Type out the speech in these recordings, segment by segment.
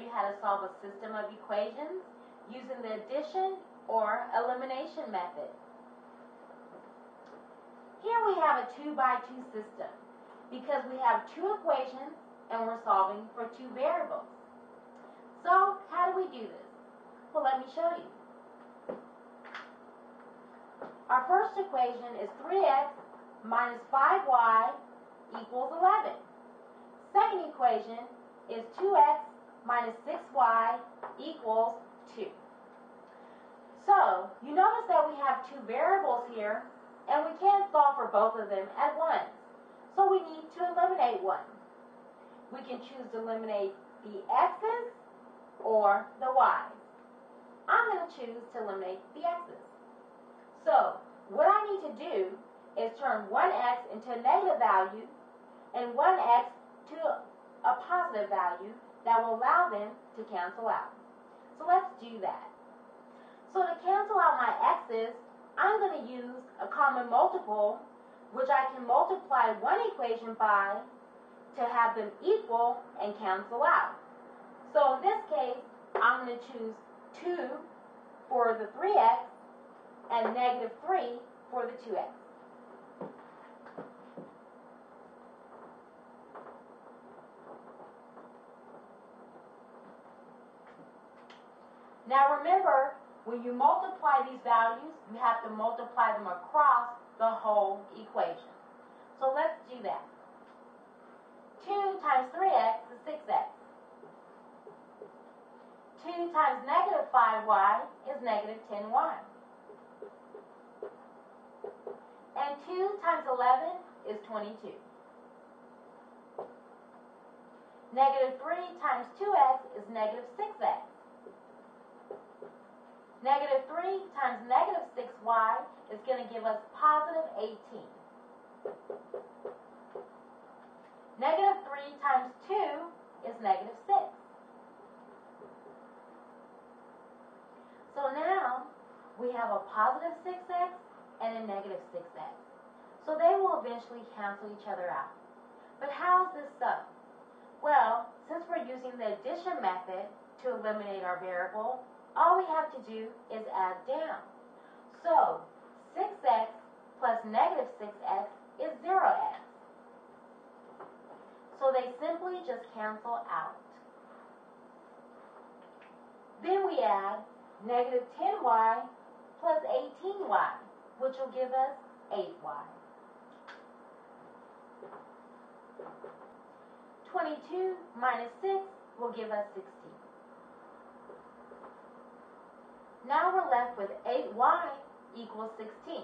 you how to solve a system of equations using the addition or elimination method. Here we have a 2-by-2 system because we have two equations and we're solving for two variables. So how do we do this? Well, let me show you. Our first equation is 3x minus 5y equals 11. Second equation is 2x minus 6y equals 2. So, you notice that we have two variables here, and we can't solve for both of them at once. So we need to eliminate one. We can choose to eliminate the x's or the y's. I'm going to choose to eliminate the x's. So, what I need to do is turn one x into a negative value and one x to a positive value that will allow them to cancel out. So let's do that. So to cancel out my x's, I'm going to use a common multiple, which I can multiply one equation by to have them equal and cancel out. So in this case, I'm going to choose 2 for the 3x and negative 3 for the 2x. Now remember, when you multiply these values, you have to multiply them across the whole equation. So let's do that. 2 times 3x is 6x. 2 times negative 5y is negative 10y. And 2 times 11 is 22. Negative 3 times 2x is negative 6x. Negative 3 times negative 6y is going to give us positive 18. Negative 3 times 2 is negative 6. So now we have a positive 6x and a negative 6x. So they will eventually cancel each other out. But how is this so? Well, since we're using the addition method to eliminate our variable, all we have to do is add down. So 6x plus negative 6x is 0x. So they simply just cancel out. Then we add negative 10y plus 18y, which will give us 8y. 22 minus 6 will give us 16. Now we're left with 8y equals 16.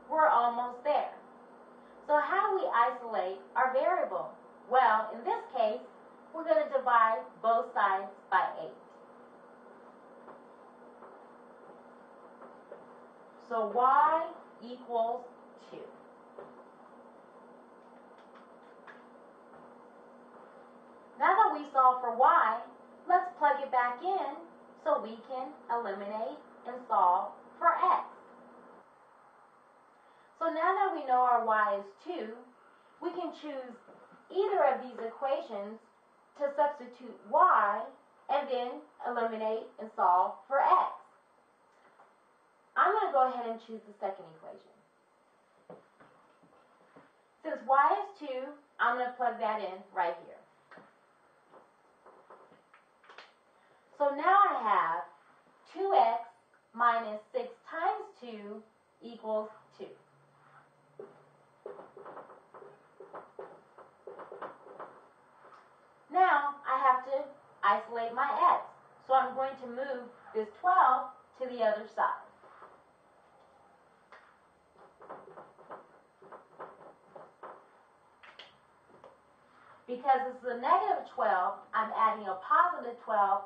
We're almost there. So how do we isolate our variable? Well, in this case, we're going to divide both sides by 8. So y equals 2. Now that we solve for y, let's plug it back in so we can eliminate and solve for x. So now that we know our y is 2, we can choose either of these equations to substitute y and then eliminate and solve for x. I'm going to go ahead and choose the second equation. Since y is 2, I'm going to plug that in right here. So now I have 2x minus 6 times 2 equals 2. Now I have to isolate my x. So I'm going to move this 12 to the other side. Because this is a negative 12, I'm adding a positive 12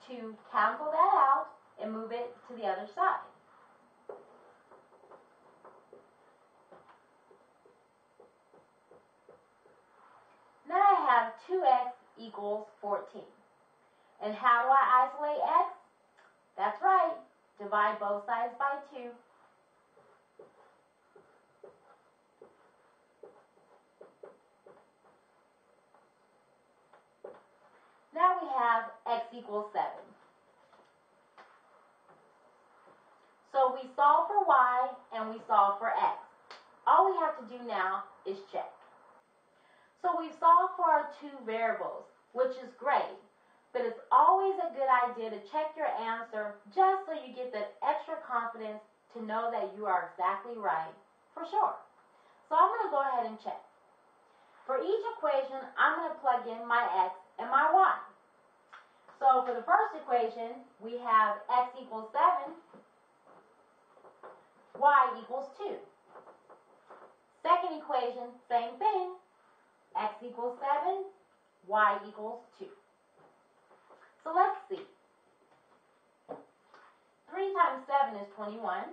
to cancel that out and move it to the other side. Now I have 2x equals 14. And how do I isolate x? That's right, divide both sides by 2. Now we have x equals 7. So we solve for y and we solve for x. All we have to do now is check. So we've solved for our two variables, which is great, but it's always a good idea to check your answer just so you get that extra confidence to know that you are exactly right for sure. So I'm going to go ahead and check. For each equation, I'm going to plug in my x and my y. So for the first equation, we have x equals 7, y equals 2. Second equation, same thing. X equals 7, y equals 2. So let's see. 3 times 7 is 21.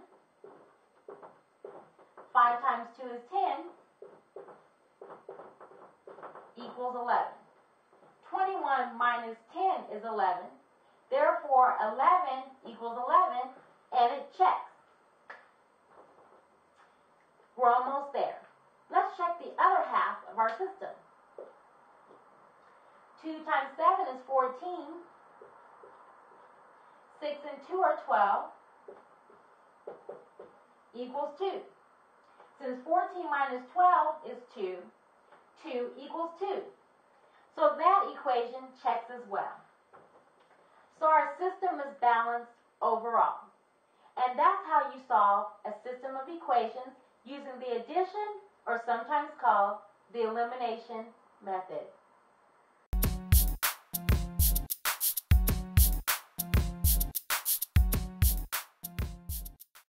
5 times 2 is 10, equals 11. 21 minus 10 is 11. Therefore, 11 equals 11, and it checks. We're almost there. Let's check the other half of our system. 2 times 7 is 14. 6 and 2 are 12, equals 2. Since 14 minus 12 is 2, 2 equals 2. So that equation checks as well. So our system is balanced overall. And that's how you solve a system of equations using the addition, or sometimes called the elimination method.